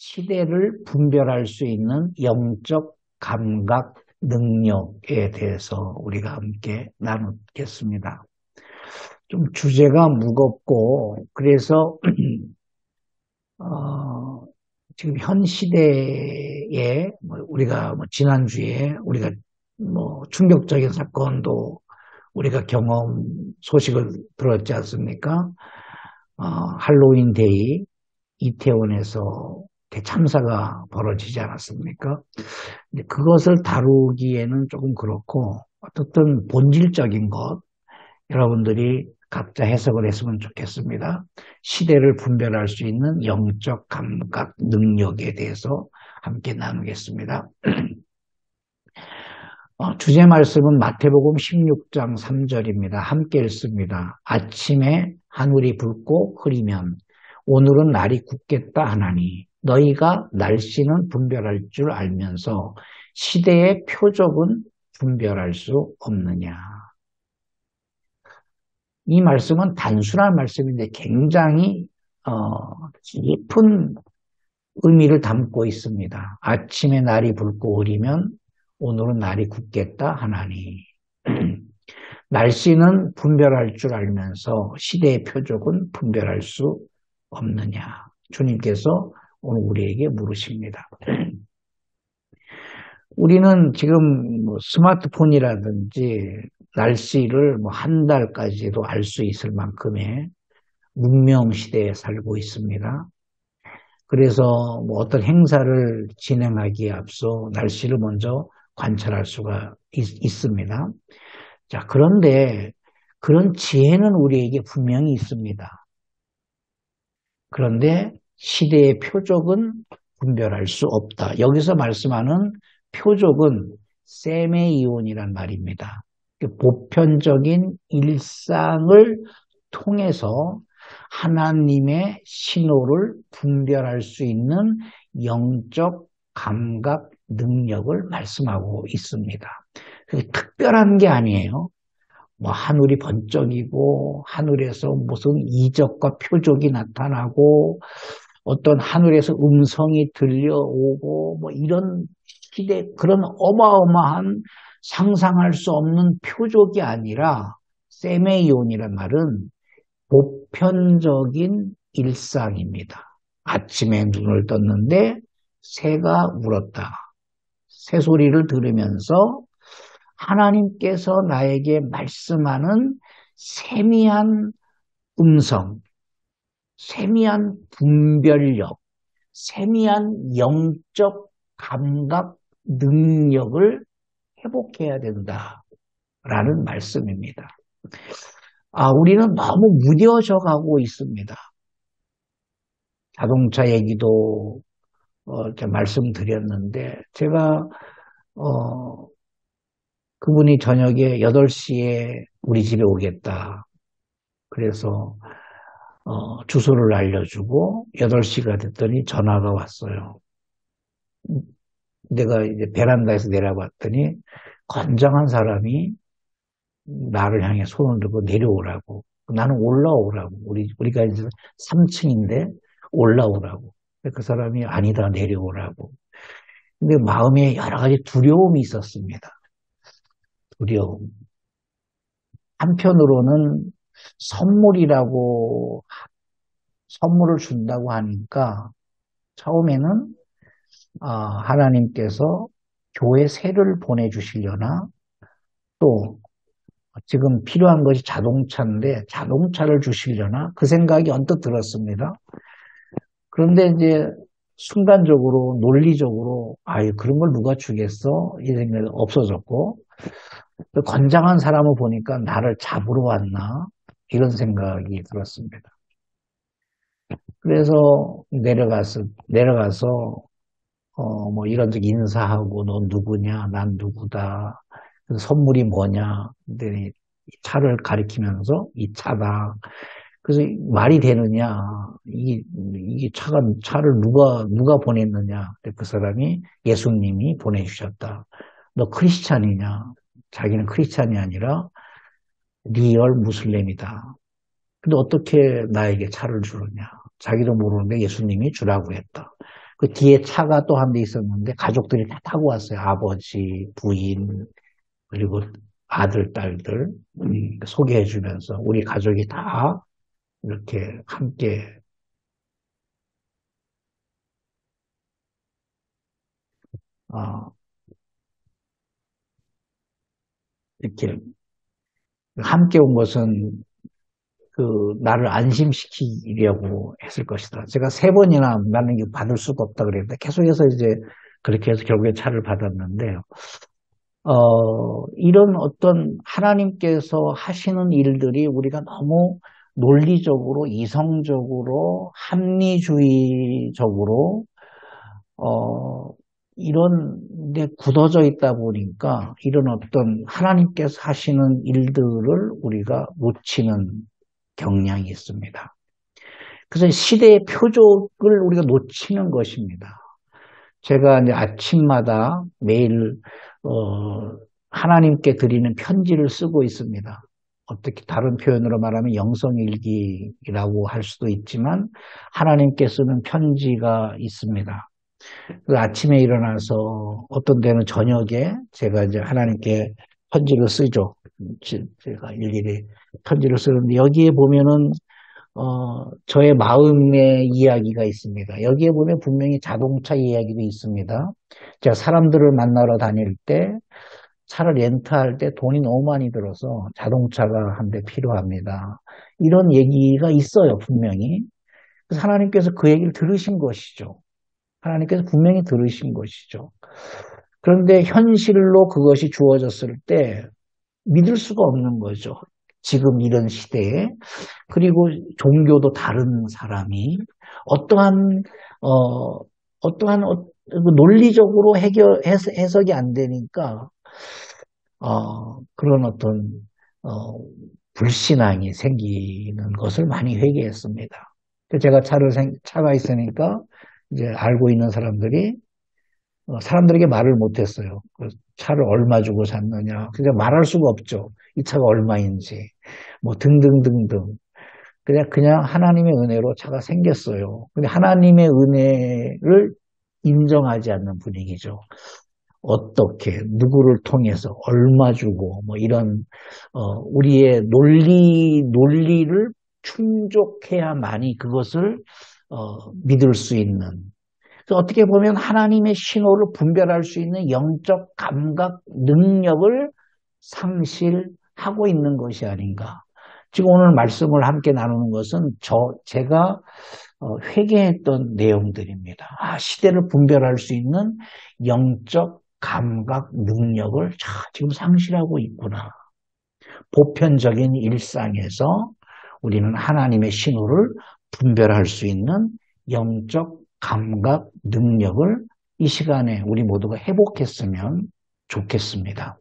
시대를 분별할 수 있는 영적 감각 능력에 대해서 우리가 함께 나누겠습니다. 좀 주제가 무겁고 그래서 어, 지금 현 시대에 우리가 지난주에 우리가 충격적인 사건도 우리가 경험 소식을 들었지 않습니까? 할로윈 데이 이태원에서 대참사가 벌어지지 않았습니까? 근데 그것을 다루기에는 조금 그렇고 어떻든 본질적인 것 여러분들이 각자 해석을 했으면 좋겠습니다. 시대를 분별할 수 있는 영적 감각 능력에 대해서 함께 나누겠습니다. 주제 말씀은 마태복음 16장 3절입니다. 함께 읽습니다. 아침에 하늘이 붉고 흐리면 오늘은 날이 굳겠다 하나니 너희가 날씨는 분별할 줄 알면서 시대의 표적은 분별할 수 없느냐. 이 말씀은 단순한 말씀인데 굉장히 깊은 의미를 담고 있습니다. 아침에 날이 붉고 흐리면 오늘은 날이 굳겠다 하나니 날씨는 분별할 줄 알면서 시대의 표적은 분별할 수 없느냐. 주님께서 오늘 우리에게 물으십니다. 우리는 지금 스마트폰이라든지 날씨를 한 달까지도 알 수 있을 만큼의 문명 시대에 살고 있습니다. 그래서 어떤 행사를 진행하기에 앞서 날씨를 먼저 관찰할 수가 있습니다. 자, 그런데 그런 지혜는 우리에게 분명히 있습니다. 그런데 시대의 표적은 분별할 수 없다. 여기서 말씀하는 표적은 세메이온이란 말입니다. 보편적인 일상을 통해서 하나님의 신호를 분별할 수 있는 영적 감각 능력을 말씀하고 있습니다. 그게 특별한 게 아니에요. 하늘이 번쩍이고 하늘에서 무슨 이적과 표적이 나타나고 어떤 하늘에서 음성이 들려오고 이런 시대 그런 어마어마한 상상할 수 없는 표적이 아니라 세메이온이란 말은 보편적인 일상입니다. 아침에 눈을 떴는데 새가 울었다. 새소리를 들으면서 하나님께서 나에게 말씀하는 세미한 음성, 세미한 분별력, 세미한 영적 감각 능력을 회복해야 된다라는 말씀입니다. 우리는 너무 무뎌져 가고 있습니다. 자동차 얘기도 말씀드렸는데 제가 그분이 저녁에 8시에 우리 집에 오겠다. 그래서 주소를 알려주고 8시가 됐더니 전화가 왔어요. 내가 이제 베란다에서 내려봤더니 건장한 사람이 나를 향해 손을 들고 내려오라고. 나는 올라오라고. 우리가 이제 3층인데 올라오라고. 그 사람이 아니다, 내려오라고. 근데 마음에 여러 가지 두려움이 있었습니다. 두려움. 한편으로는 선물을 준다고 하니까 처음에는 하나님께서 교회 세를 보내주시려나 또 지금 필요한 것이 자동차인데 자동차를 주시려나 그 생각이 언뜻 들었습니다. 그런데 이제 순간적으로 논리적으로 그런 걸 누가 주겠어? 이 생각이 없어졌고 건장한 사람을 보니까 나를 잡으러 왔나? 이런 생각이 들었습니다. 그래서 내려가서 이런저런 인사하고 너 누구냐? 난 누구다. 선물이 뭐냐? 근데 차를 가리키면서 이 차다. 그래서 말이 되느냐? 이게 차를 누가 보냈느냐? 그 사람이 예수님이 보내주셨다. 너 크리스찬이냐? 자기는 크리스찬이 아니라 리얼 무슬림이다. 근데 어떻게 나에게 차를 주느냐? 자기도 모르는데 예수님이 주라고 했다. 그 뒤에 차가 또 한 대 있었는데 가족들이 다 타고 왔어요. 아버지, 부인, 그리고 아들, 딸들 소개해 주면서 우리 가족이 다 이렇게 함께 어, 이렇게 함께 온 것은 그 나를 안심시키려고 했을 것이다. 제가 세 번이나 나는 이거 받을 수가 없다 그랬는데 계속해서 이제 그렇게 해서 결국에 차를 받았는데요. 이런 어떤 하나님께서 하시는 일들이 우리가 너무 논리적으로, 이성적으로, 합리주의적으로, 어, 이런 데 굳어져 있다 보니까 이런 어떤 하나님께서 하시는 일들을 우리가 놓치는 경향이 있습니다. 그래서 시대의 표적을 우리가 놓치는 것입니다. 제가 이제 아침마다 매일 하나님께 드리는 편지를 쓰고 있습니다. 어떻게 다른 표현으로 말하면 영성일기라고 할 수도 있지만 하나님께 쓰는 편지가 있습니다. 그 아침에 일어나서 어떤 데는 저녁에 제가 이제 하나님께 편지를 쓰죠. 제가 일일이 편지를 쓰는데 여기에 보면은 저의 마음의 이야기가 있습니다. 여기에 보면 분명히 자동차 이야기도 있습니다. 제가 사람들을 만나러 다닐 때 차를 렌트할 때 돈이 너무 많이 들어서 자동차가 한 대 필요합니다. 이런 얘기가 있어요, 분명히. 그래서 하나님께서 그 얘기를 들으신 것이죠. 하나님께서 분명히 들으신 것이죠. 그런데 현실로 그것이 주어졌을 때 믿을 수가 없는 거죠. 지금 이런 시대에. 그리고 종교도 다른 사람이 어떠한 어 어떠한 그 논리적으로 해석이 안 되니까 그런 어떤 어 불신앙이 생기는 것을 많이 회개했습니다. 제가 차가 있으니까 이제 알고 있는 사람들이 사람들에게 말을 못했어요. 차를 얼마 주고 샀느냐. 그냥 말할 수가 없죠. 이 차가 얼마인지. 뭐 등등등등. 그냥 하나님의 은혜로 차가 생겼어요. 근데 하나님의 은혜를 인정하지 않는 분위기죠. 어떻게, 누구를 통해서, 얼마 주고, 뭐 이런, 우리의 논리를 충족해야만이 그것을, 믿을 수 있는. 그래서 어떻게 보면 하나님의 신호를 분별할 수 있는 영적 감각 능력을 상실하고 있는 것이 아닌가. 지금 오늘 말씀을 함께 나누는 것은 제가 회개했던 내용들입니다. 시대를 분별할 수 있는 영적 감각 능력을 지금 상실하고 있구나. 보편적인 일상에서 우리는 하나님의 신호를 분별할 수 있는 영적 감각 능력을 이 시간에 우리 모두가 회복했으면 좋겠습니다.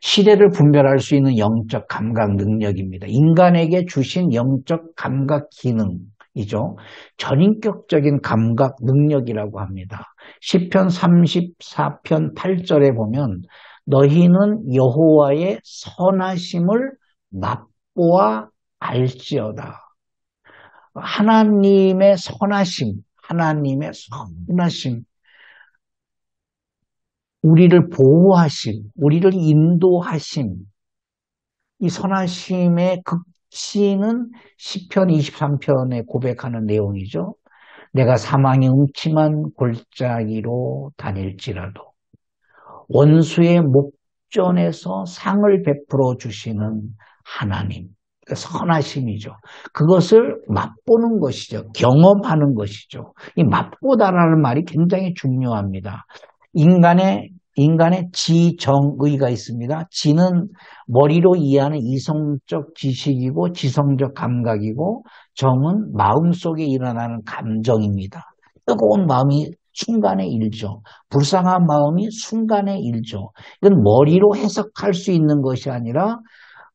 시대를 분별할 수 있는 영적 감각 능력입니다. 인간에게 주신 영적 감각 기능이죠. 전인격적인 감각 능력이라고 합니다. 시편 34편 8절에 보면 너희는 여호와의 선하심을 맛보아 알지어다. 하나님의 선하심, 우리를 보호하심, 우리를 인도하심, 이 선하심의 극치는 시편 23편에 고백하는 내용이죠. 내가 사망의 음침한 골짜기로 다닐지라도 원수의 목전에서 상을 베풀어 주시는 하나님, 그러니까 선하심이죠. 그것을 맛보는 것이죠. 경험하는 것이죠. 이 맛보다라는 말이 굉장히 중요합니다. 인간의 지정의가 있습니다. 지는 머리로 이해하는 이성적 지식이고 지성적 감각이고 정은 마음속에 일어나는 감정입니다. 뜨거운 마음이 순간에 일죠. 불쌍한 마음이 순간에 일죠. 이건 머리로 해석할 수 있는 것이 아니라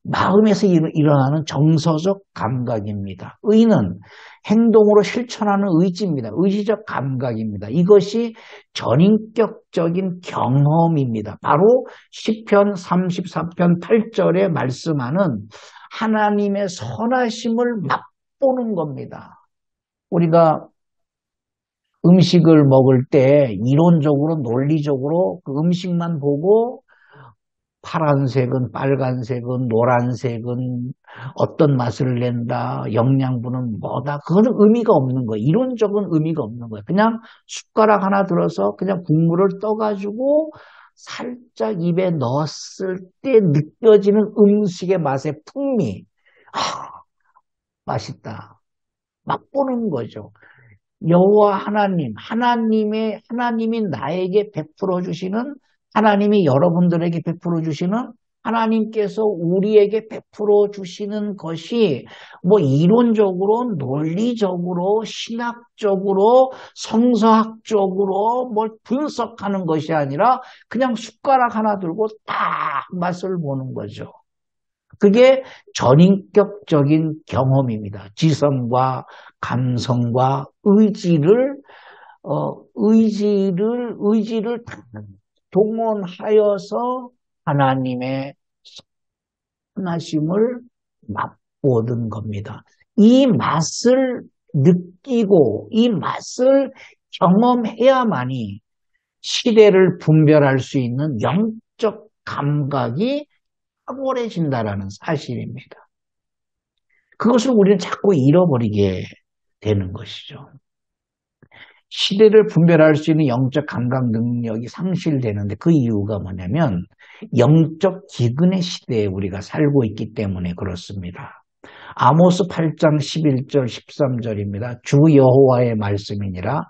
마음에서 일어나는 정서적 감각입니다. 의는 행동으로 실천하는 의지입니다. 의지적 감각입니다. 이것이 전인격적인 경험입니다. 바로 시편 34편 8절에 말씀하는 하나님의 선하심을 맛보는 겁니다. 우리가 음식을 먹을 때 이론적으로 논리적으로 그 음식만 보고 파란색은 빨간색은 노란색은 어떤 맛을 낸다, 영양분은 뭐다, 그거는 의미가 없는 거예요. 이론적인 의미가 없는 거예요. 그냥 숟가락 하나 들어서 그냥 국물을 떠가지고 살짝 입에 넣었을 때 느껴지는 음식의 맛의 풍미. 아, 맛있다. 맛보는 거죠. 여호와 하나님, 하나님이 나에게 베풀어 주시는, 하나님이 여러분들에게 베풀어 주시는, 하나님께서 우리에게 베풀어 주시는 것이 뭐 이론적으로, 논리적으로, 신학적으로, 성서학적으로 뭘 분석하는 것이 아니라 그냥 숟가락 하나 들고 딱 맛을 보는 거죠. 그게 전인격적인 경험입니다. 지성과 감성과 의지를 동원하여서 하나님의 선하심을 맛보는 겁니다. 이 맛을 느끼고 이 맛을 경험해야만이 시대를 분별할 수 있는 영적 감각이 탁월해진다라는 사실입니다. 그것을 우리는 자꾸 잃어버리게 되는 것이죠. 시대를 분별할 수 있는 영적 감각 능력이 상실되는데 그 이유가 뭐냐면 영적 기근의 시대에 우리가 살고 있기 때문에 그렇습니다. 아모스 8장 11절 13절입니다. 주 여호와의 말씀이니라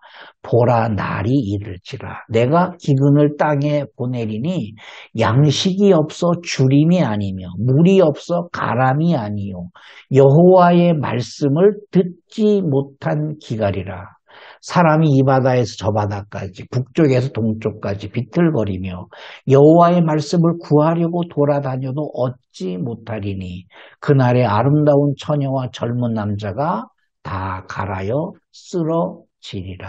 보라 날이 이를지라 내가 기근을 땅에 보내리니 양식이 없어 주림이 아니며 물이 없어 가람이 아니요 여호와의 말씀을 듣지 못한 기갈이라. 사람이 이 바다에서 저 바다까지 북쪽에서 동쪽까지 비틀거리며 여호와의 말씀을 구하려고 돌아다녀도 얻지 못하리니 그날에 아름다운 처녀와 젊은 남자가 다 갈아여 쓰러지리라.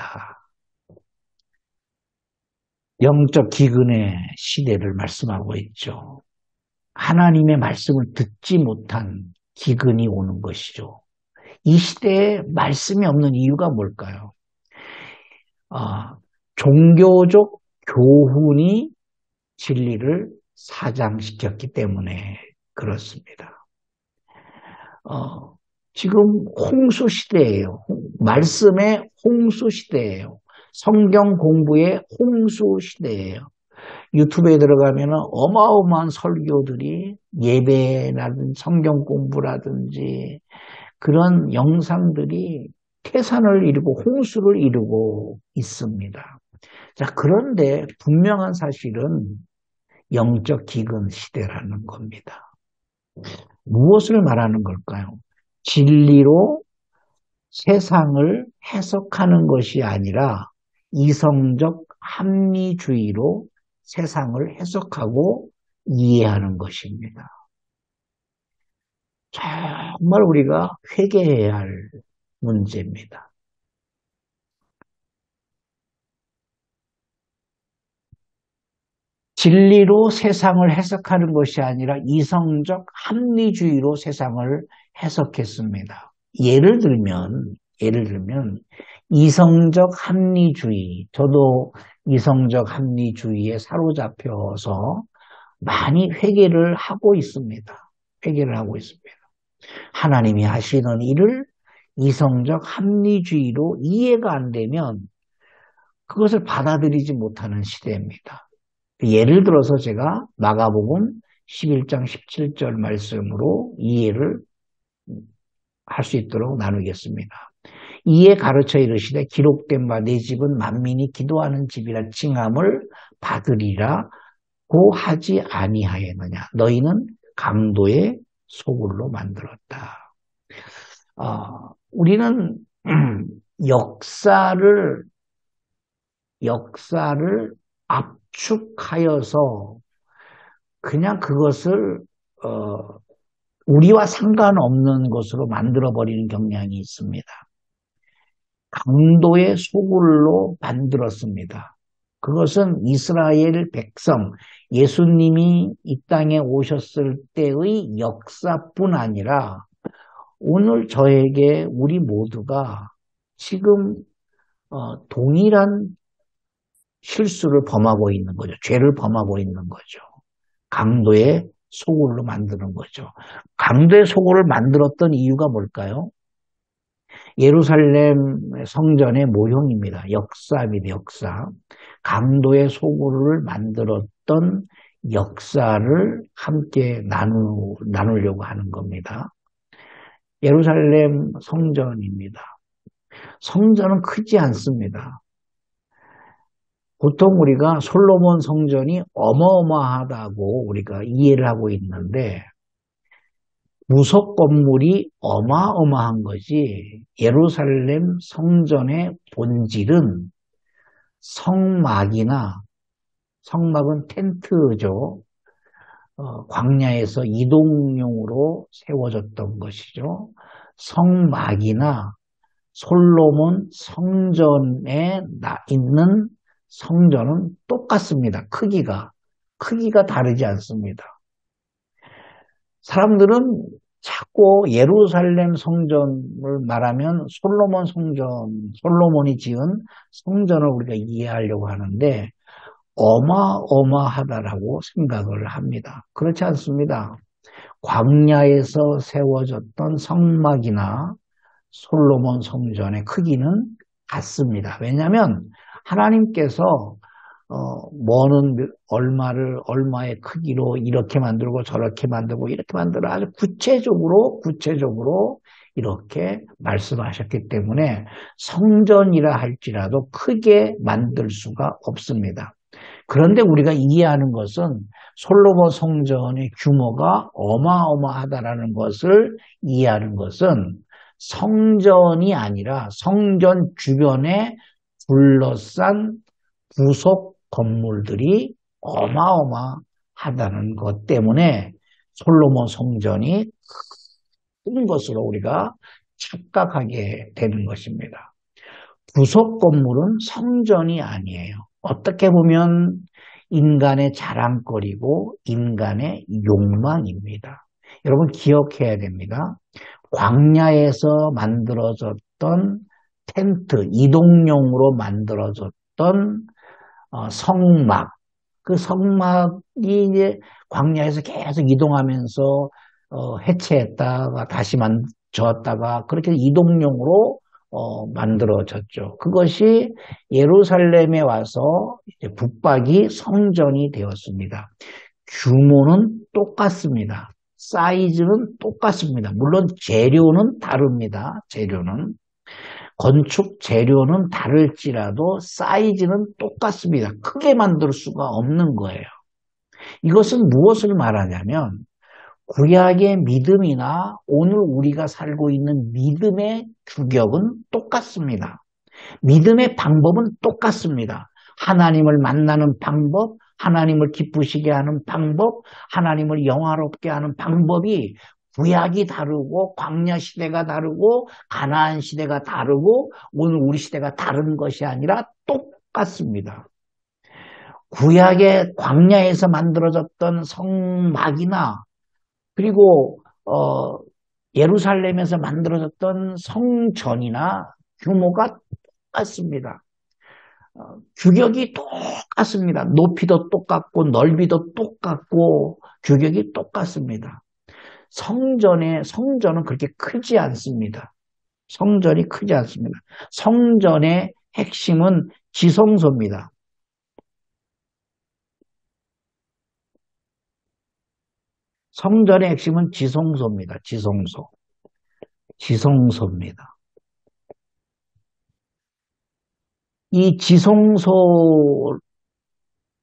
영적 기근의 시대를 말씀하고 있죠. 하나님의 말씀을 듣지 못한 기근이 오는 것이죠. 이 시대에 말씀이 없는 이유가 뭘까요? 종교적 교훈이 진리를 사장시켰기 때문에 그렇습니다. 지금 홍수 시대예요. 말씀의 홍수 시대예요. 성경 공부의 홍수 시대예요. 유튜브에 들어가면 어마어마한 설교들이 예배라든지 성경 공부라든지 그런 영상들이 태산을 이루고 홍수를 이루고 있습니다. 자, 그런데 분명한 사실은 영적 기근 시대라는 겁니다. 무엇을 말하는 걸까요? 진리로 세상을 해석하는 것이 아니라 이성적 합리주의로 세상을 해석하고 이해하는 것입니다. 정말 우리가 회개해야 할 문제입니다. 진리로 세상을 해석하는 것이 아니라 이성적 합리주의로 세상을 해석했습니다. 예를 들면 이성적 합리주의, 저도 이성적 합리주의에 사로잡혀서 많이 회개를 하고 있습니다. 하나님이 하시는 일을 이성적 합리주의로 이해가 안 되면 그것을 받아들이지 못하는 시대입니다. 예를 들어서 제가 마가복음 11장 17절 말씀으로 이해를 할 수 있도록 나누겠습니다. 이에 가르쳐 이르시되 기록된 바 내 집은 만민이 기도하는 집이라 칭함을 받으리라 고 하지 아니하였느냐. 너희는 강도의 소굴로 만들었다. 우리는 역사를 압축하여서 그냥 그것을 우리와 상관없는 것으로 만들어버리는 경향이 있습니다. 강도의 소굴로 만들었습니다. 그것은 이스라엘 백성, 예수님이 이 땅에 오셨을 때의 역사뿐 아니라 오늘 저에게 우리 모두가 지금 동일한 실수를 범하고 있는 거죠. 죄를 범하고 있는 거죠. 강도의 소굴로 만드는 거죠. 강도의 소굴을 만들었던 이유가 뭘까요? 예루살렘 성전의 모형입니다. 역사입니다. 역사. 강도의 소굴을 만들었던 역사를 함께 나누려고 하는 겁니다. 예루살렘 성전입니다. 성전은 크지 않습니다. 보통 우리가 솔로몬 성전이 어마어마하다고 우리가 이해를 하고 있는데 무석 건물이 어마어마한 거지 예루살렘 성전의 본질은 성막이나 성막은 텐트죠. 광야에서 이동용으로 세워졌던 것이죠. 성막이나 솔로몬 성전에 있는 성전은 똑같습니다. 크기가 다르지 않습니다. 사람들은 자꾸 예루살렘 성전을 말하면 솔로몬이 지은 성전을 우리가 이해하려고 하는데 어마어마하다라고 생각을 합니다. 그렇지 않습니다. 광야에서 세워졌던 성막이나 솔로몬 성전의 크기는 같습니다. 왜냐하면 하나님께서 뭐는 얼마의 크기로 이렇게 만들고 저렇게 만들고 이렇게 만들어 아주 구체적으로 이렇게 말씀하셨기 때문에 성전이라 할지라도 크게 만들 수가 없습니다. 그런데 우리가 이해하는 것은 솔로몬 성전의 규모가 어마어마하다라는 것을 이해하는 것은 성전이 아니라 성전 주변에 둘러싼 부속 건물들이 어마어마하다는 것 때문에 솔로몬 성전이 큰 것으로 우리가 착각하게 되는 것입니다. 부속 건물은 성전이 아니에요. 어떻게 보면 인간의 자랑거리고 인간의 욕망입니다. 여러분 기억해야 됩니다. 광야에서 만들어졌던 텐트, 이동용으로 만들어졌던 성막, 그 성막이 이제 광야에서 계속 이동하면서 해체했다가 다시 만졌다가 그렇게 이동용으로 만들어졌죠. 그것이 예루살렘에 와서 이제 붙박이 성전이 되었습니다. 규모는 똑같습니다. 사이즈는 똑같습니다. 물론 재료는 다릅니다. 건축 재료는 다를지라도 사이즈는 똑같습니다. 크게 만들 수가 없는 거예요. 이것은 무엇을 말하냐면 구약의 믿음이나 오늘 우리가 살고 있는 믿음의 규격은 똑같습니다. 믿음의 방법은 똑같습니다. 하나님을 만나는 방법, 하나님을 기쁘시게 하는 방법, 하나님을 영화롭게 하는 방법이 구약이 다르고 광야 시대가 다르고 가나안 시대가 다르고 오늘 우리 시대가 다른 것이 아니라 똑같습니다. 구약의 광야에서 만들어졌던 성막이나 그리고 예루살렘에서 만들어졌던 성전이나 규모가 똑같습니다. 규격이 똑같습니다. 높이도 똑같고 넓이도 똑같고 규격이 똑같습니다. 성전은 그렇게 크지 않습니다. 성전이 크지 않습니다. 성전의 핵심은 지성소입니다. 성전의 핵심은 지성소입니다. 지성소입니다. 이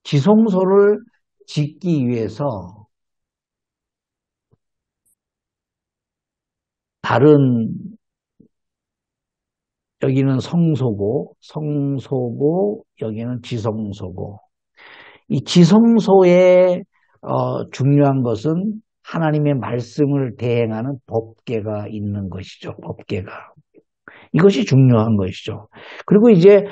지성소를 짓기 위해서 다른 여기는 성소고 여기는 지성소고 이 지성소의 중요한 것은 하나님의 말씀을 대행하는 법궤가 있는 것이죠. 법궤가. 이것이 중요한 것이죠. 그리고 이제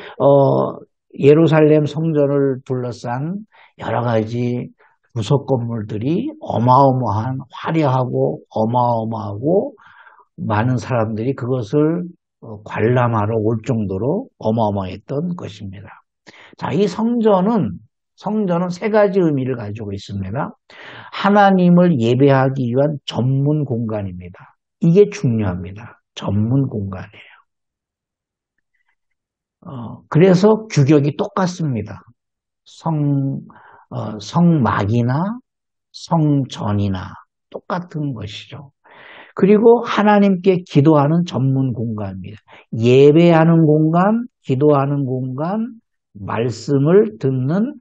예루살렘 성전을 둘러싼 여러 가지 부속 건물들이 화려하고 어마어마하고 많은 사람들이 그것을 관람하러 올 정도로 어마어마했던 것입니다. 자, 이 성전은 세 가지 의미를 가지고 있습니다. 하나님을 예배하기 위한 전문 공간입니다. 이게 중요합니다. 전문 공간이에요. 그래서 규격이 똑같습니다. 성막이나 성전이나 똑같은 것이죠. 그리고 하나님께 기도하는 전문 공간입니다. 예배하는 공간, 기도하는 공간, 말씀을 듣는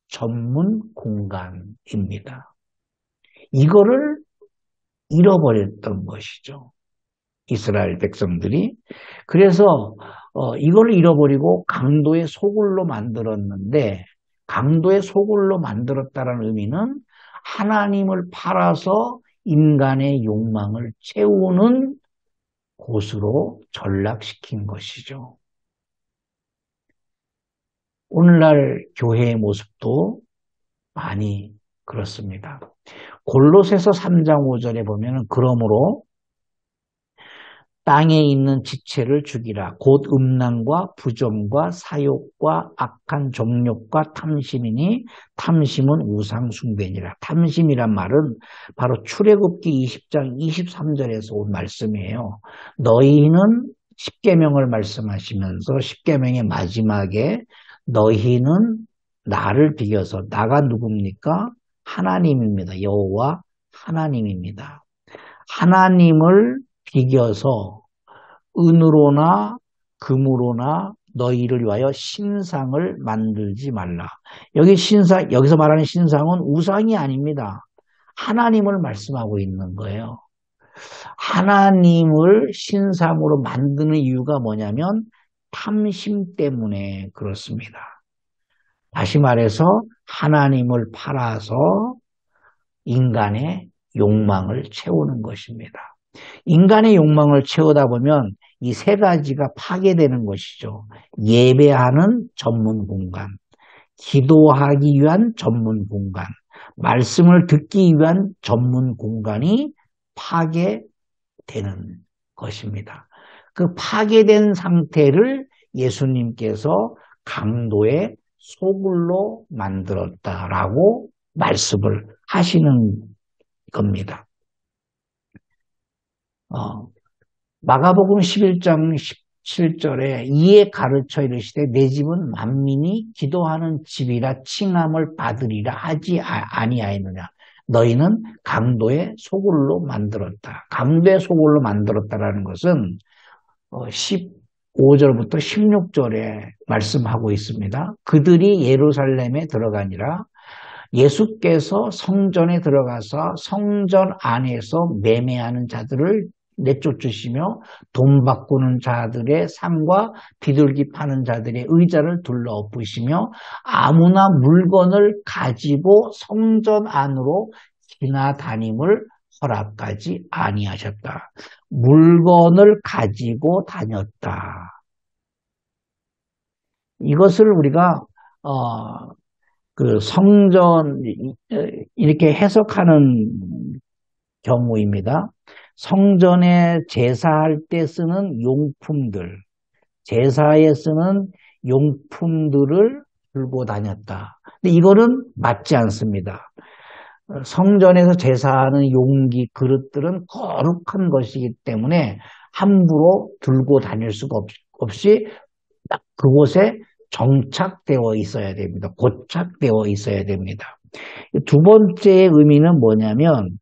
전문 공간입니다. 이거를 잃어버렸던 것이죠. 이스라엘 백성들이. 그래서 이걸 잃어버리고 강도의 소굴로 만들었는데, 강도의 소굴로 만들었다는 의미는 하나님을 팔아서 인간의 욕망을 채우는 곳으로 전락시킨 것이죠. 오늘날 교회의 모습도 많이 그렇습니다. 골로새서 3장 5절에 보면 그러므로 땅에 있는 지체를 죽이라. 곧 음란과 부정과 사욕과 악한 정욕과 탐심이니 탐심은 우상 숭배니라. 탐심이란 말은 바로 출애굽기 20장 23절에서 온 말씀이에요. 너희는 십계명을 말씀하시면서 십계명의 마지막에 너희는 나를 비겨서, 나가 누굽니까? 하나님입니다. 여호와 하나님입니다. 하나님을 비겨서 은으로나 금으로나 너희를 위하여 신상을 만들지 말라. 여기서 말하는 신상은 우상이 아닙니다. 하나님을 말씀하고 있는 거예요. 하나님을 신상으로 만드는 이유가 뭐냐면 탐심 때문에 그렇습니다. 다시 말해서 하나님을 팔아서 인간의 욕망을 채우는 것입니다. 인간의 욕망을 채우다 보면 이 세 가지가 파괴되는 것이죠. 예배하는 전문 공간, 기도하기 위한 전문 공간, 말씀을 듣기 위한 전문 공간이 파괴되는 것입니다. 그 파괴된 상태를 예수님께서 강도의 소굴로 만들었다라고 말씀을 하시는 겁니다. 마가복음 11장 17절에 이에 가르쳐 이르시되 내 집은 만민이 기도하는 집이라 칭함을 받으리라 하지 아니하였느냐. 너희는 강도의 소굴로 만들었다. 강도의 소굴로 만들었다라는 것은 15절부터 16절에 말씀하고 있습니다. 그들이 예루살렘에 들어가니라. 예수께서 성전에 들어가서 성전 안에서 매매하는 자들을 내쫓으시며 돈 바꾸는 자들의 상과 비둘기 파는 자들의 의자를 둘러 엎으시며 아무나 물건을 가지고 성전 안으로 지나다님을 허락하지 아니하셨다. 물건을 가지고 다녔다. 이것을 우리가 그 성전 이렇게 해석하는 경우입니다. 성전에 제사할 때 쓰는 용품들, 제사에 쓰는 용품들을 들고 다녔다. 근데 이거는 맞지 않습니다. 성전에서 제사하는 용기, 그릇들은 거룩한 것이기 때문에 함부로 들고 다닐 수가 없이 딱 그곳에 정착되어 있어야 됩니다. 고착되어 있어야 됩니다. 두 번째 의미는 뭐냐면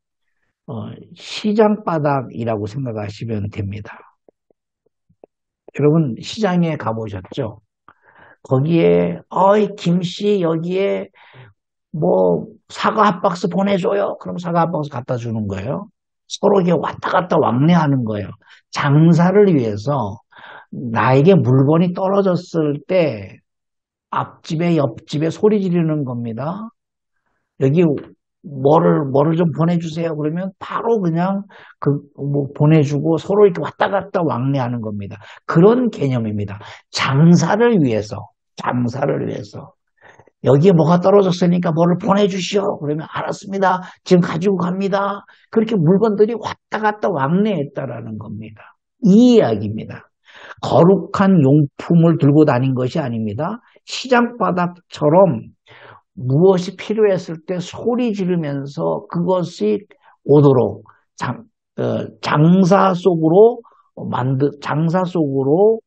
시장바닥이라고 생각하시면 됩니다. 여러분 시장에 가보셨죠? 거기에 김씨 여기에 뭐 사과 한 박스 보내줘요. 그럼 사과 한 박스 갖다 주는 거예요. 서로 이게 왔다 갔다 왕래하는 거예요. 장사를 위해서 나에게 물건이 떨어졌을 때 앞집에 옆집에 소리 지르는 겁니다. 여기 뭐를 좀 보내주세요. 그러면 바로 그냥 뭐 보내주고 서로 이렇게 왔다 갔다 왕래하는 겁니다. 그런 개념입니다. 장사를 위해서. 여기에 뭐가 떨어졌으니까 뭐를 보내주시오. 그러면 알았습니다. 지금 가지고 갑니다. 그렇게 물건들이 왔다 갔다 왕래했다라는 겁니다. 이 이야기입니다. 거룩한 용품을 들고 다닌 것이 아닙니다. 시장바닥처럼 무엇이 필요했을 때 소리 지르면서 그것이 오도록 장사 속으로 장사 속으로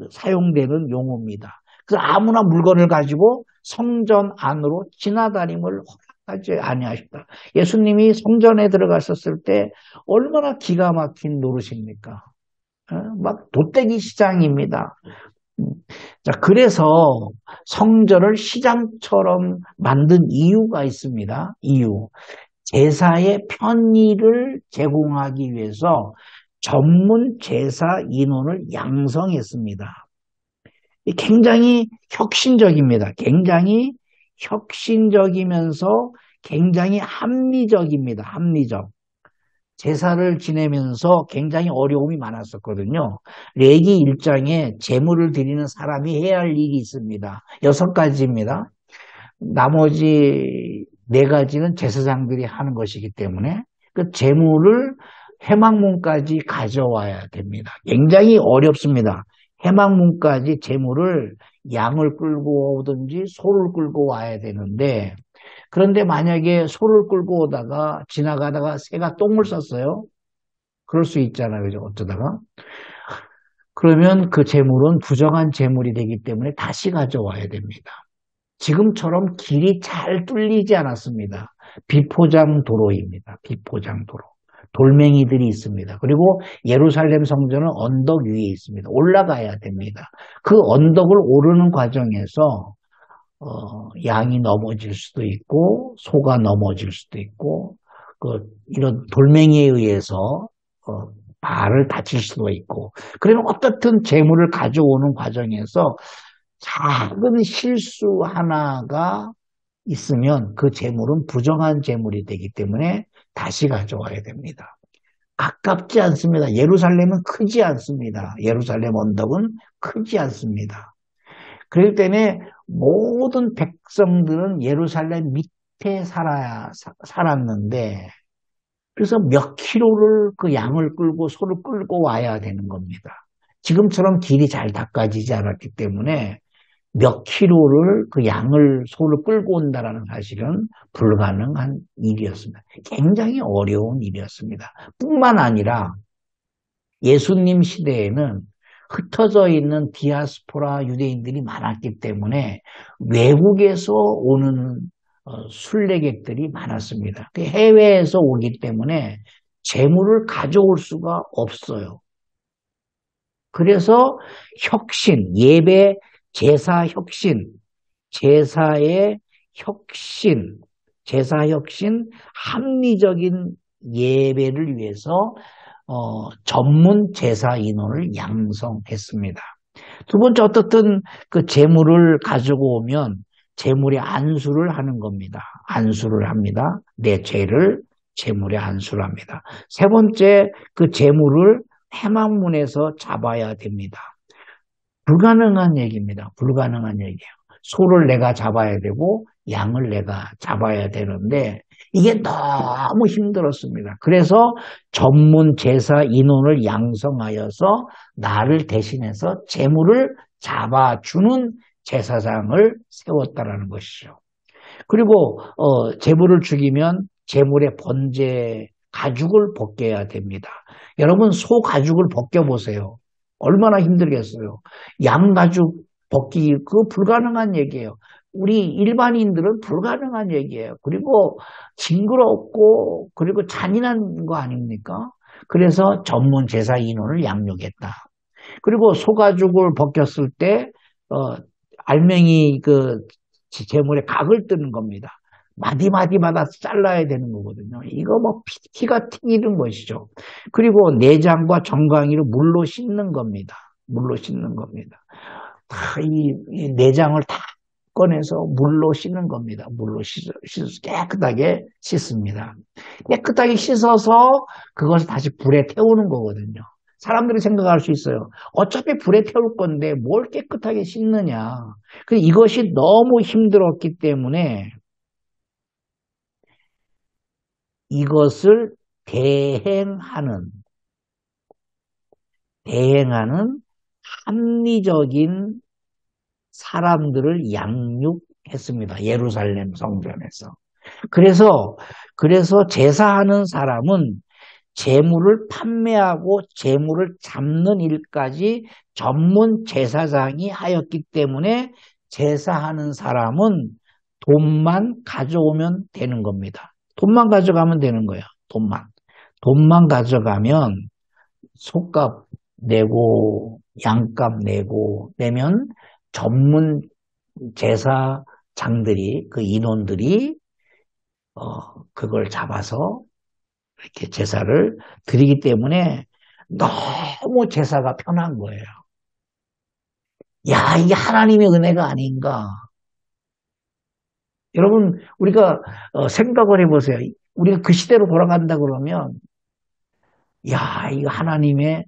사용되는 용어입니다. 그래서 아무나 물건을 가지고 성전 안으로 지나다님을 허락하지 아니하셨다. 예수님이 성전에 들어가셨을 때 얼마나 기가 막힌 노릇입니까? 막 돗대기 시장입니다. 자, 그래서 성전을 시장처럼 만든 이유가 있습니다. 이유. 제사의 편의를 제공하기 위해서 전문 제사 인원을 양성했습니다. 굉장히 혁신적입니다. 굉장히 혁신적이면서 굉장히 합리적입니다. 합리적. 제사를 지내면서 굉장히 어려움이 많았었거든요. 레기 1장에 제물을 드리는 사람이 해야 할 일이 있습니다. 6가지입니다. 나머지 4가지는 제사장들이 하는 것이기 때문에 그 제물을 회막문까지 가져와야 됩니다. 굉장히 어렵습니다. 회막문까지 제물을 양을 끌고 오든지 소를 끌고 와야 되는데, 그런데 만약에 소를 끌고 오다가 지나가다가 새가 똥을 쌌어요. 그럴 수 있잖아요. 그죠? 어쩌다가. 그러면 그 제물은 부정한 제물이 되기 때문에 다시 가져와야 됩니다. 지금처럼 길이 잘 뚫리지 않았습니다. 비포장 도로입니다. 비포장 도로. 돌멩이들이 있습니다. 그리고 예루살렘 성전은 언덕 위에 있습니다. 올라가야 됩니다. 그 언덕을 오르는 과정에서 양이 넘어질 수도 있고 소가 넘어질 수도 있고 이런 돌멩이에 의해서 발을 다칠 수도 있고, 그러면 어떻든 재물을 가져오는 과정에서 작은 실수 하나가 있으면 그 재물은 부정한 재물이 되기 때문에 다시 가져와야 됩니다. 가깝지 않습니다. 예루살렘은 크지 않습니다. 예루살렘 언덕은 크지 않습니다. 그렇기 때문에 모든 백성들은 예루살렘 밑에 살았는데, 그래서 몇 킬로를 그 양을 끌고 소를 끌고 와야 되는 겁니다. 지금처럼 길이 잘 닦아지지 않았기 때문에 몇 킬로를 그 양을 소를 끌고 온다라는 사실은 불가능한 일이었습니다. 굉장히 어려운 일이었습니다. 뿐만 아니라 예수님 시대에는 흩어져 있는 디아스포라 유대인들이 많았기 때문에 외국에서 오는 순례객들이 많았습니다. 해외에서 오기 때문에 재물을 가져올 수가 없어요. 그래서 혁신, 예배, 제사 혁신, 제사의 혁신, 제사 혁신, 합리적인 예배를 위해서 전문 제사 인원을 양성했습니다. 두 번째, 어떻든 그 재물을 가지고 오면 재물의 안수를 하는 겁니다. 안수를 합니다. 내 죄를 재물에 안수를 합니다. 세 번째, 그 재물을 회막문에서 잡아야 됩니다. 불가능한 얘기입니다. 불가능한 얘기예요. 소를 내가 잡아야 되고 양을 내가 잡아야 되는데 이게 너무 힘들었습니다. 그래서 전문 제사 인원을 양성하여서 나를 대신해서 제물을 잡아주는 제사장을 세웠다라는 것이죠. 그리고 제물을 죽이면 제물의 번제 가죽을 벗겨야 됩니다. 여러분, 소 가죽을 벗겨보세요. 얼마나 힘들겠어요. 양 가죽 벗기, 그거 불가능한 얘기예요. 우리 일반인들은 불가능한 얘기예요. 그리고 징그럽고 그리고 잔인한 거 아닙니까? 그래서 전문 제사 인원을 양육했다. 그리고 소 가죽을 벗겼을 때 알맹이 그 재물에 각을 뜨는 겁니다. 마디마디마다 잘라야 되는 거거든요. 이거 뭐 피가 튀기는 것이죠. 그리고 내장과 정강이를 물로 씻는 겁니다. 물로 씻는 겁니다. 이 내장을 다 꺼내서 물로 씻는 겁니다. 물로 씻어서 깨끗하게 씻습니다. 깨끗하게 씻어서 그것을 다시 불에 태우는 거거든요. 사람들이 생각할 수 있어요. 어차피 불에 태울 건데 뭘 깨끗하게 씻느냐. 이것이 너무 힘들었기 때문에 이것을 대행하는 합리적인 사람들을 양육했습니다. 예루살렘 성전에서. 그래서 제사하는 사람은 재물을 판매하고 재물을 잡는 일까지 전문 제사장이 하였기 때문에 제사하는 사람은 돈만 가져오면 되는 겁니다. 돈만 가져가면 되는 거예요. 돈만. 돈만 가져가면 속값 내고 양값 내면 전문 제사장들이 그 인원들이 그걸 잡아서 이렇게 제사를 드리기 때문에 너무 제사가 편한 거예요. 야, 이게 하나님의 은혜가 아닌가. 여러분, 우리가 생각을 해보세요. 우리가 그 시대로 돌아간다 그러면, 야, 이거 하나님의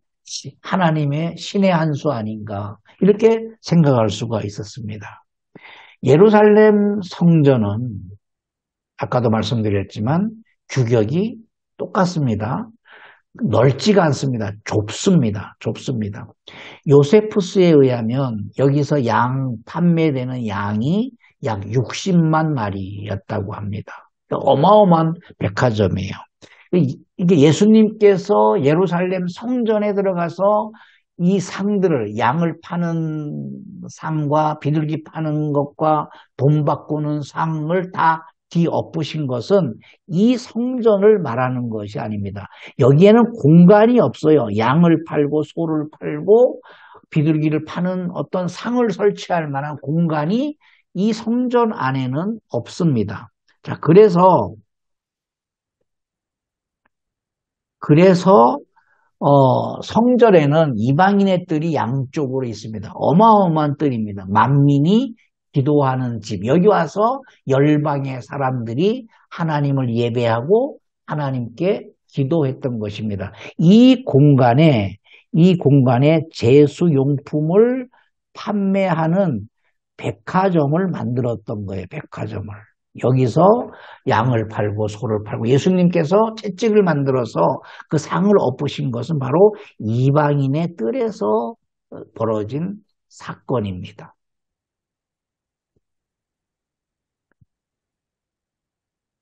신의 한 수 아닌가. 이렇게 생각할 수가 있었습니다. 예루살렘 성전은 아까도 말씀드렸지만 규격이 똑같습니다. 넓지가 않습니다. 좁습니다. 요세푸스에 의하면 여기서 판매되는 양이 약 60만 마리였다고 합니다. 어마어마한 백화점이에요. 이게 예수님께서 예루살렘 성전에 들어가서 이 상들을, 양을 파는 상과 비둘기 파는 것과 돈 바꾸는 상을 다 뒤엎으신 것은 이 성전을 말하는 것이 아닙니다. 여기에는 공간이 없어요. 양을 팔고 소를 팔고 비둘기를 파는 어떤 상을 설치할 만한 공간이 이 성전 안에는 없습니다. 자, 그래서 성전에는 이방인의 뜰이 양쪽으로 있습니다. 어마어마한 뜰입니다. 만민이 기도하는 집. 여기 와서 열방의 사람들이 하나님을 예배하고 하나님께 기도했던 것입니다. 이 공간에 제수용품을 판매하는 백화점을 만들었던 거예요. 백화점을. 여기서 양을 팔고 소를 팔고 예수님께서 채찍을 만들어서 그 상을 엎으신 것은 바로 이방인의 뜰에서 벌어진 사건입니다.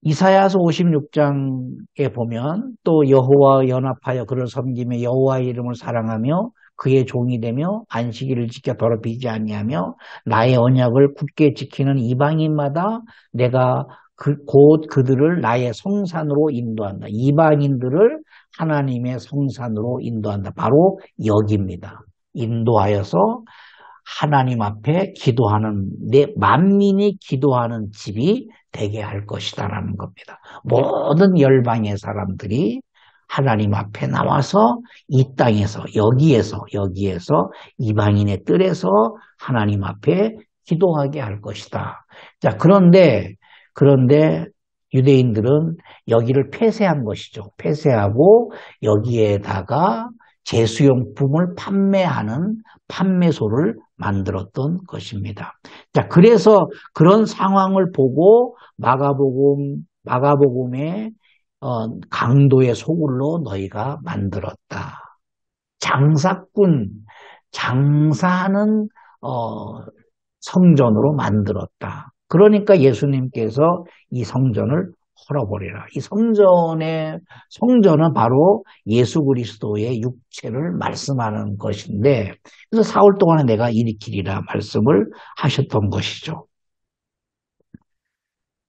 이사야서 56장에 보면 또 여호와와 연합하여 그를 섬기며 여호와의 이름을 사랑하며 그의 종이 되며 안식일을 지켜 더럽히지 아니하며 나의 언약을 굳게 지키는 이방인마다 내가 곧 그들을 나의 성산으로 인도한다. 이방인들을 하나님의 성산으로 인도한다. 바로 여기입니다. 인도하여서 하나님 앞에 기도하는 만민이 기도하는 집이 되게 할 것이다라는 겁니다. 모든 열방의 사람들이 하나님 앞에 나와서 이 땅에서 여기에서 이방인의 뜰에서 하나님 앞에 기도하게 할 것이다. 자, 그런데 유대인들은 여기를 폐쇄한 것이죠. 폐쇄하고 여기에다가 제수용품을 판매하는 판매소를 만들었던 것입니다. 자, 그래서 그런 상황을 보고 마가복음의 강도의 소굴로 너희가 만들었다. 장사하는 성전으로 만들었다. 그러니까 예수님께서 이 성전을 헐어버리라. 이 성전은 바로 예수 그리스도의 육체를 말씀하는 것인데, 그래서 사흘 동안에 내가 일으키리라 말씀을 하셨던 것이죠.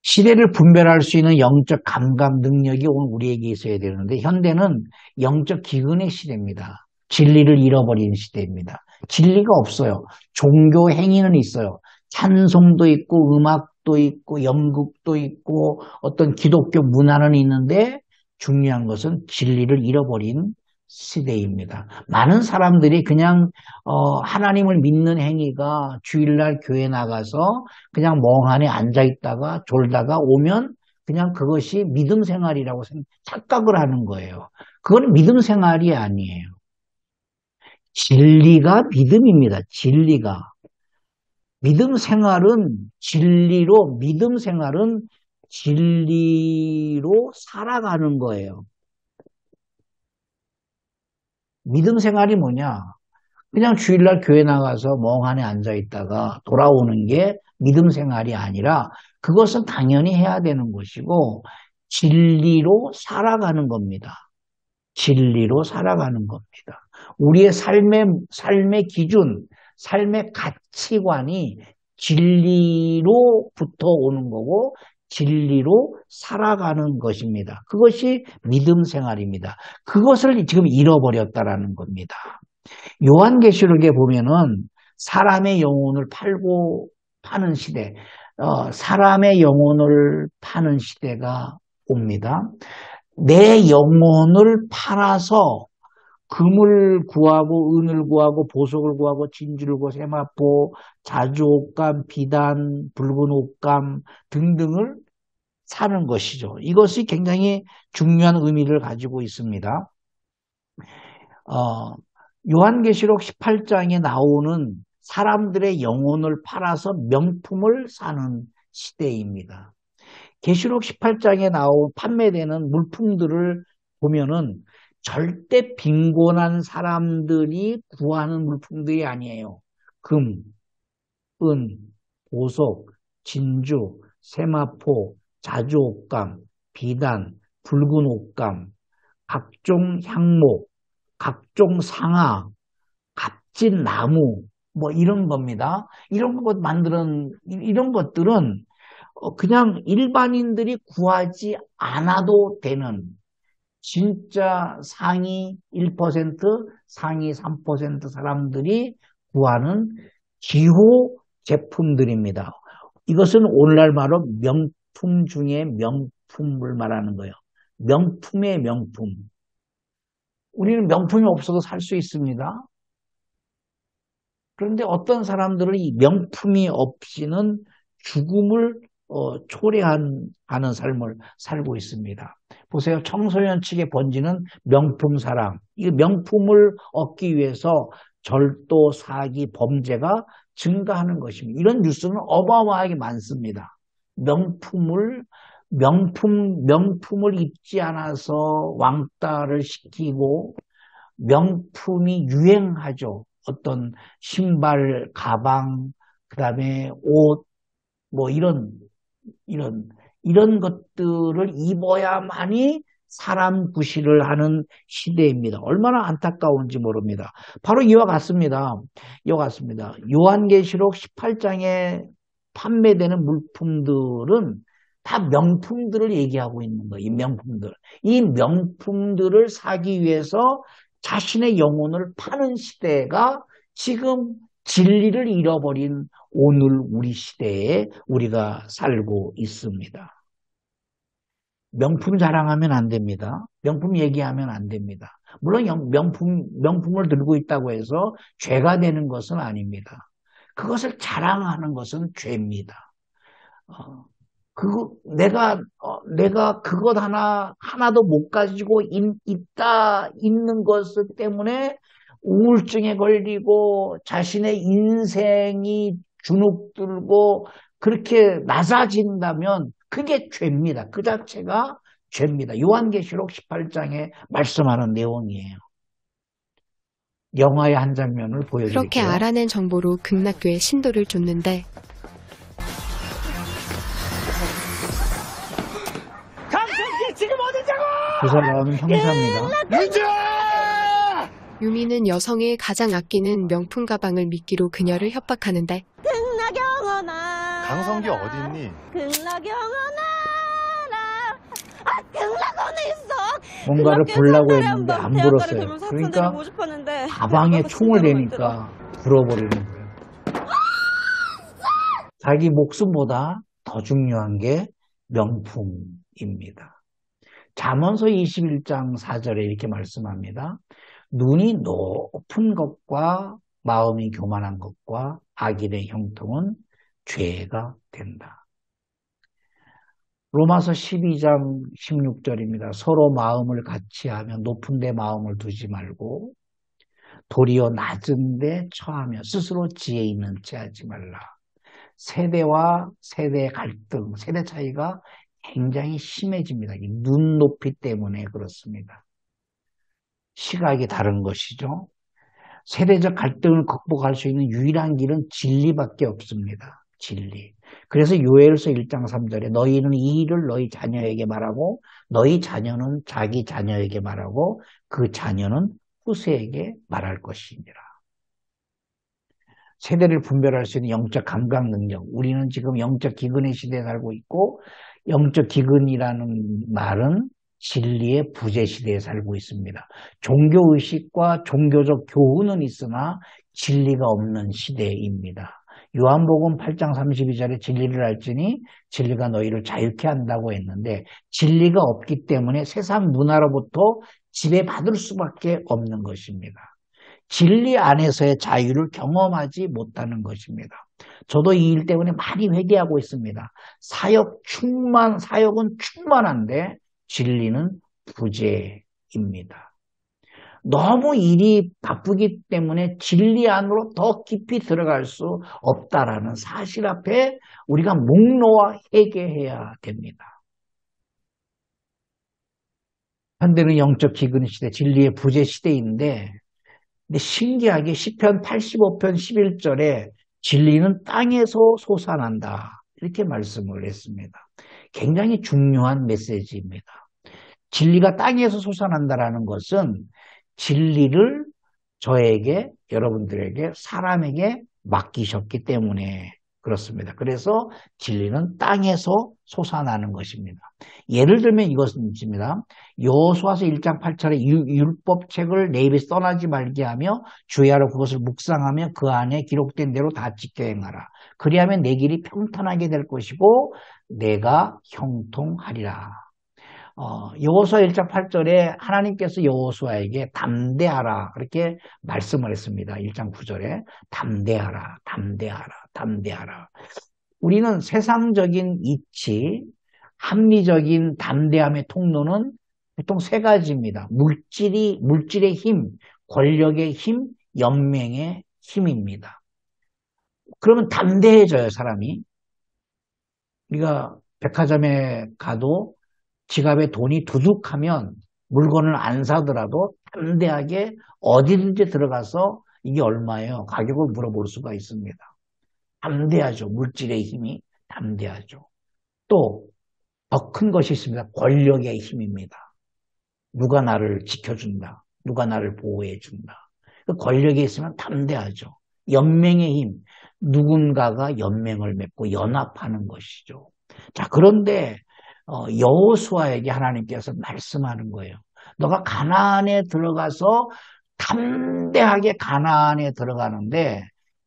시대를 분별할 수 있는 영적 감각 능력이 오늘 우리에게 있어야 되는데, 현대는 영적 기근의 시대입니다. 진리를 잃어버린 시대입니다. 진리가 없어요. 종교 행위는 있어요. 찬송도 있고 음악도 있고 연극도 있고 어떤 기독교 문화는 있는데 중요한 것은 진리를 잃어버린 시대입니다. 많은 사람들이 그냥 하나님을 믿는 행위가 주일날 교회 나가서 그냥 멍하니 앉아있다가 졸다가 오면 그냥 그것이 믿음 생활이라고 착각을 하는 거예요. 그건 믿음 생활이 아니에요. 진리가 믿음입니다. 믿음 생활은 진리로 살아가는 거예요. 믿음 생활이 뭐냐? 그냥 주일날 교회 나가서 멍하니 앉아 있다가 돌아오는 게 믿음 생활이 아니라 그것은 당연히 해야 되는 것이고 진리로 살아가는 겁니다. 진리로 살아가는 겁니다. 우리의 삶의 기준, 삶의 가치관이 진리로부터 오는 거고 진리로 살아가는 것입니다. 그것이 믿음 생활입니다. 그것을 지금 잃어버렸다라는 겁니다. 요한계시록에 보면은 사람의 영혼을 팔고 파는 시대, 사람의 영혼을 파는 시대가 옵니다. 내 영혼을 팔아서 금을 구하고 은을 구하고 보석을 구하고 진주를 구하고 세마포, 자주옷감, 비단, 붉은 옷감 등등을 사는 것이죠. 이것이 굉장히 중요한 의미를 가지고 있습니다. 요한계시록 18장에 나오는 사람들의 영혼을 팔아서 명품을 사는 시대입니다. 계시록 18장에 판매되는 물품들을 보면은 절대 빈곤한 사람들이 구하는 물품들이 아니에요. 금, 은, 보석, 진주, 세마포, 자주옷감, 비단, 붉은 옷감, 각종 향목, 각종 상아, 값진 나무, 뭐 이런 겁니다. 이런 것들은 그냥 일반인들이 구하지 않아도 되는 진짜 상위 1%, 상위 3% 사람들이 구하는 기호 제품들입니다. 이것은 오늘날 말로 명품 중에 명품을 말하는 거예요. 명품의 명품. 우리는 명품이 없어도 살 수 있습니다. 그런데 어떤 사람들은 이 명품이 없이는 죽음을 초래하는 삶을 살고 있습니다. 보세요. 청소년 측에 번지는 명품 사랑. 이 명품을 얻기 위해서 절도, 사기, 범죄가 증가하는 것입니다. 이런 뉴스는 어마어마하게 많습니다. 명품을 입지 않아서 왕따를 시키고 명품이 유행하죠. 어떤 신발, 가방, 그다음에 옷, 뭐 이런 것들을 입어야만이 사람 구실을 하는 시대입니다. 얼마나 안타까운지 모릅니다. 바로 이와 같습니다. 요한계시록 18장에 판매되는 물품들은 다 명품들을 얘기하고 있는 거예요. 이 명품들. 이 명품들을 사기 위해서 자신의 영혼을 파는 시대가 지금 진리를 잃어버린 오늘 우리 시대에 우리가 살고 있습니다. 명품 자랑하면 안 됩니다. 명품 얘기하면 안 됩니다. 물론 명품을 들고 있다고 해서 죄가 되는 것은 아닙니다. 그것을 자랑하는 것은 죄입니다. 내가 그것 하나도 못 가지고 있는 것 때문에 우울증에 걸리고 자신의 인생이 주눅들고 그렇게 낮아진다면 그게 죄입니다. 그 자체가 죄입니다. 요한계시록 18장에 말씀하는 내용이에요. 영화의 한 장면을 보여드릴게요. 그렇게 알아낸 정보로 극락교에 신도를 줬는데 지금 어디냐고! 그 사람은 형사입니다. 유미는 여성이 가장 아끼는 명품 가방을 미끼로 그녀를 협박하는데 극락영원아 강성기 어딨니? 극락영원아 극락원에 있어. 뭔가를 보려고 했는데 안 불었어요. 그러니까 가방에 총을 대니까 불어버리는 거예요. 자기 목숨보다 더 중요한 게 명품입니다. 잠언서 21장 4절에 이렇게 말씀합니다. 눈이 높은 것과 마음이 교만한 것과 악인의 형통은 죄가 된다. 로마서 12장 16절입니다. 서로 마음을 같이 하며 높은 데 마음을 두지 말고 도리어 낮은 데 처하며 스스로 지혜 있는 채 하지 말라. 세대와 세대 갈등, 세대 차이가 굉장히 심해집니다. 이 눈높이 때문에 그렇습니다. 시각이 다른 것이죠. 세대적 갈등을 극복할 수 있는 유일한 길은 진리밖에 없습니다. 진리. 그래서 요엘서 1장 3절에 너희는 이 일을 너희 자녀에게 말하고 너희 자녀는 자기 자녀에게 말하고 그 자녀는 후세에게 말할 것이니라. 세대를 분별할 수 있는 영적 감각 능력. 우리는 지금 영적 기근의 시대에 살고 있고 영적 기근이라는 말은 진리의 부재 시대에 살고 있습니다. 종교의식과 종교적 교훈은 있으나 진리가 없는 시대입니다. 요한복음 8장 32절에 진리를 알지니 진리가 너희를 자유케 한다고 했는데 진리가 없기 때문에 세상 문화로부터 지배받을 수밖에 없는 것입니다. 진리 안에서의 자유를 경험하지 못하는 것입니다. 저도 이 일 때문에 많이 회개하고 있습니다. 사역은 충만한데 진리는 부재입니다. 너무 일이 바쁘기 때문에 진리 안으로 더 깊이 들어갈 수 없다라는 사실 앞에 우리가 묵노와 회개해야 됩니다. 현대는 영적 기근 시대, 진리의 부재 시대인데 근데 신기하게 시편 85편 11절에 진리는 땅에서 솟아난다. 이렇게 말씀을 했습니다. 굉장히 중요한 메시지입니다. 진리가 땅에서 솟아난다라는 것은 진리를 저에게, 여러분들에게, 사람에게 맡기셨기 때문에 그렇습니다. 그래서 진리는 땅에서 솟아나는 것입니다. 예를 들면 이것입니다. 여호수아서 1장 8절에 율법책을 내 입에서 떠나지 말게 하며 주야로 그것을 묵상하며 그 안에 기록된 대로 다 지켜 행하라. 그리하면 내 길이 평탄하게 될 것이고 내가 형통하리라. 여호수아 1장 8절에 하나님께서 여호수아에게 담대하라 그렇게 말씀을 했습니다. 1장 9절에 담대하라, 담대하라, 담대하라. 우리는 세상적인 이치, 합리적인 담대함의 통로는 보통 세 가지입니다. 물질의 힘, 권력의 힘, 연맹의 힘입니다. 그러면 담대해져요, 사람이. 우리가 백화점에 가도 지갑에 돈이 두둑하면 물건을 안 사더라도 담대하게 어디든지 들어가서 이게 얼마예요? 가격을 물어볼 수가 있습니다. 담대하죠. 물질의 힘이 담대하죠. 또 더 큰 것이 있습니다. 권력의 힘입니다. 누가 나를 지켜준다. 누가 나를 보호해준다. 그 권력이 있으면 담대하죠. 연맹의 힘. 누군가가 연맹을 맺고 연합하는 것이죠. 자, 그런데 여호수아에게 하나님께서 말씀하는 거예요. 너가 가나안에 들어가서 담대하게 가나안에 들어가는데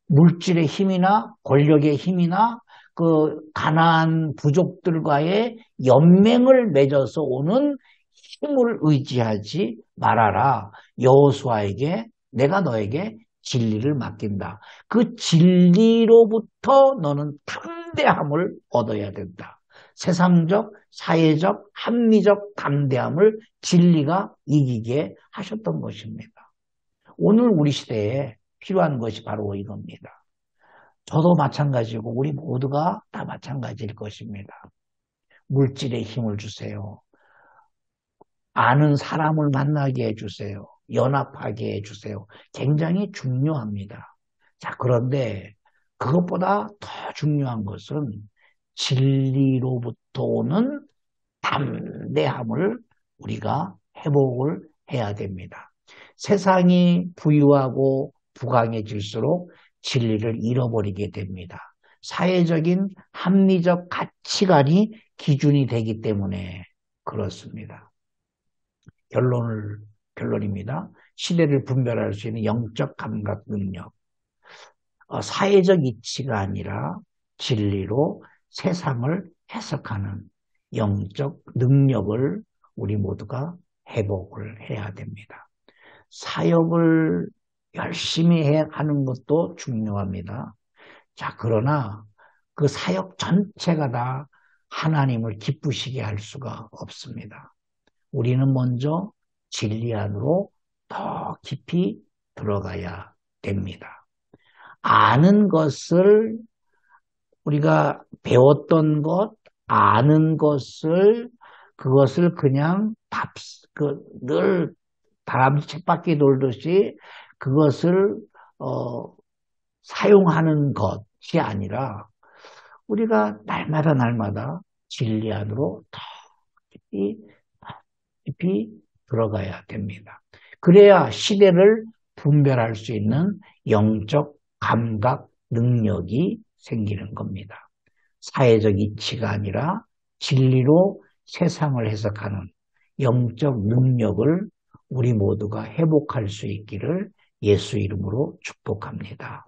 물질의 힘이나 권력의 힘이나 그 가나안 부족들과의 연맹을 맺어서 오는 힘을 의지하지 말아라. 여호수아에게 내가 너에게 진리를 맡긴다. 그 진리로부터 너는 담대함을 얻어야 된다. 세상적, 사회적, 합리적 담대함을 진리가 이기게 하셨던 것입니다. 오늘 우리 시대에 필요한 것이 바로 이겁니다. 저도 마찬가지고 우리 모두가 다 마찬가지일 것입니다. 물질의 힘을 주세요. 아는 사람을 만나게 해주세요. 연합하게 해주세요. 굉장히 중요합니다. 자, 그런데 그것보다 더 중요한 것은 진리로부터 오는 담대함을 우리가 회복을 해야 됩니다. 세상이 부유하고 부강해질수록 진리를 잃어버리게 됩니다. 사회적인 합리적 가치관이 기준이 되기 때문에 그렇습니다. 결론입니다. 시대를 분별할 수 있는 영적 감각 능력. 사회적 이치가 아니라 진리로 세상을 해석하는 영적 능력을 우리 모두가 회복을 해야 됩니다. 사역을 열심히 하는 것도 중요합니다. 자, 그러나 그 사역 전체가 다 하나님을 기쁘시게 할 수가 없습니다. 우리는 먼저 진리 안으로 더 깊이 들어가야 됩니다. 아는 것을 우리가 배웠던 것, 아는 것을 그것을 그냥 늘 다람쥐 쳇바퀴 돌듯이 그것을 사용하는 것이 아니라 우리가 날마다 진리 안으로 더 깊이 들어가야 됩니다. 그래야 시대를 분별할 수 있는 영적 감각 능력이 생기는 겁니다. 사회적 이치가 아니라 진리로 세상을 해석하는 영적 능력을 우리 모두가 회복할 수 있기를 예수 이름으로 축복합니다.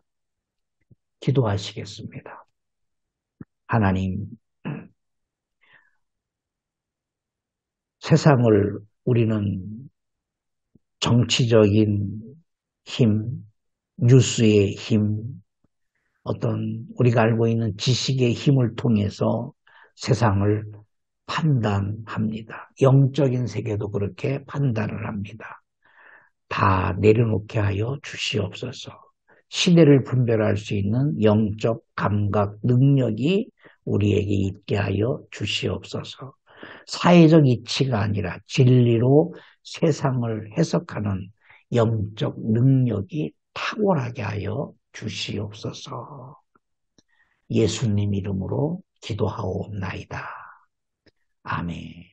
기도하시겠습니다. 하나님, 세상을 우리는 정치적인 힘, 뉴스의 힘, 어떤 우리가 알고 있는 지식의 힘을 통해서 세상을 판단합니다. 영적인 세계도 그렇게 판단을 합니다. 다 내려놓게 하여 주시옵소서. 시대를 분별할 수 있는 영적 감각 능력이 우리에게 있게 하여 주시옵소서. 사회적 이치가 아니라 진리로 세상을 해석하는 영적 능력이 탁월하게 하여 주시옵소서. 예수님 이름으로 기도하옵나이다. 아멘.